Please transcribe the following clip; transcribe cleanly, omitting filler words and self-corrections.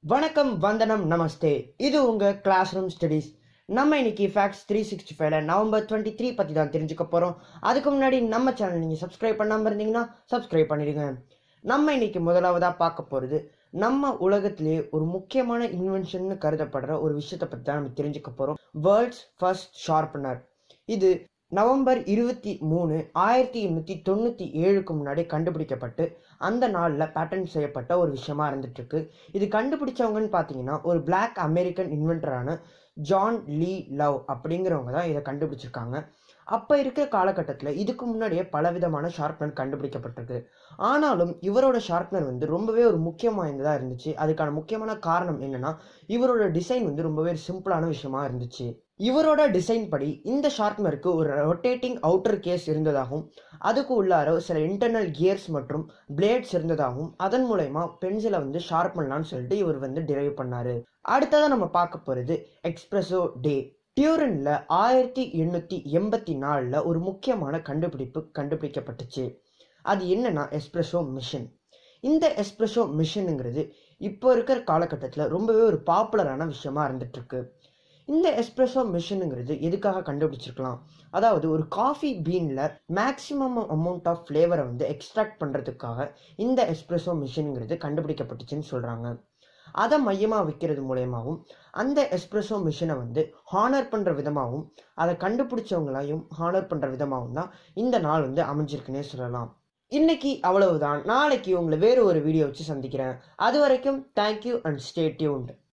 வணக்கம், வந்தனம், நமஸ்தே. இது உங்க கிளாஸ் ரூம் ஸ்டடீஸ். நம்ம இன்னைக்கு ஃபேக்ட்ஸ் 365ல நவம்பர் 23 பத்தி தான் தெரிஞ்சுக்க போறோம். அதுக்கு முன்னாடி நம்ம சேனல் நீங்க சப்ஸ்கிரைப் பண்ணாம இருந்தீங்கன்னா சப்ஸ்கிரைப் பண்ணிடுங்க. நம்ம இன்னைக்கு முதலாவதா பார்க்க போறது நம்ம உலகத்திலேயே ஒரு முக்கியமான இன்வென்ஷன் கருதப்படுற ஒரு விஷயத்தை பத்தி தான் நம்ம தெரிஞ்சுக்க போறோம். World's first sharpener. இது நவம்பர் 23 1897க்கு முன்னாடி கண்டுபிடிக்கப்பட்டு அந்த நாளில் பேட்டன்ட் செய்யப்பட்ட ஒரு விஷயமா இருந்துட்டு இருக்கு. இது கண்டுபிடிச்சவங்கன்னு பார்த்தீங்கன்னா ஒரு பிளாக் அமெரிக்கன் இன்வென்டரான ஜான் லீ லவ் அப்படிங்கிறவங்க தான் இதை கண்டுபிடிச்சிருக்காங்க. அப்போ இருக்கிற காலகட்டத்தில் இதுக்கு முன்னாடியே பலவிதமான ஷார்ப்னர் கண்டுபிடிக்கப்பட்டிருக்கு. ஆனாலும் இவரோட ஷார்ப்னர் ரொம்பவே ஒரு முக்கியம் வாய்ந்ததாக இருந்துச்சு. அதுக்கான முக்கியமான காரணம் என்னன்னா இவரோட டிசைன் ரொம்பவே சிம்பிளான விஷயமா இருந்துச்சு. இவரோட டிசைன் படி இந்த ஷார்ப்னருக்கு ஒரு ரொட்டேட்டிங் அவுட்டர் கேஸ் இருந்ததாகவும் அதுக்கு உள்ளார சில இன்டர்னல் கியர்ஸ் மற்றும் பிளேட்ஸ் இருந்ததாகவும் அதன் மூலயமா பென்சிலை ஷார்ப் பண்ணலாம்னு சொல்லிட்டு இவர் டிரைவ் பண்ணாரு. அடுத்ததான் நம்ம பார்க்க போறது எக்ஸ்பிரஸோ டே. டியூரின்ல 1884 ஒரு முக்கியமான கண்டுபிடிப்பு கண்டுபிடிக்கப்பட்டுச்சு. அது என்னன்னா எஸ்பிரஸோ மிஷின். இந்த எஸ்பிரஸோ மிஷினுங்கிறது இப்போ இருக்கிற காலகட்டத்தில் ரொம்பவே ஒரு பாப்புலரான விஷயமா இருந்துட்டு இருக்கு. இந்த எஸ்பிரஸோ மிஷினுங்கிறது எதுக்காக கண்டுபிடிச்சிருக்கலாம், அதாவது ஒரு காஃபி பீன்ல மேக்சிமம் அமௌண்ட் ஆஃப் ஃப்ளேவரை எக்ஸ்ட்ராக்ட் பண்றதுக்காக இந்த எஸ்பிரஸோ மிஷினுங்கிறது கண்டுபிடிக்கப்பட்டுச்சுன்னு சொல்றாங்க. அதை மையமாக வைக்கிறது மூலயமாவும் அந்த எஸ்பிரஸோ மிஷினை ஹானர் பண்ற விதமாகவும் அதை கண்டுபிடிச்சவங்களையும் ஹானர் பண்ற விதமாகவும் தான் இந்த நாள் அமைஞ்சிருக்குன்னே சொல்லலாம். இன்னைக்கு அவ்வளவுதான். நாளைக்கு உங்களை வேறு ஒரு வீடியோ வச்சு சந்திக்கிறேன். அது வரைக்கும் தேங்க்யூ அண்ட் ஸ்டே டியூன்ட்.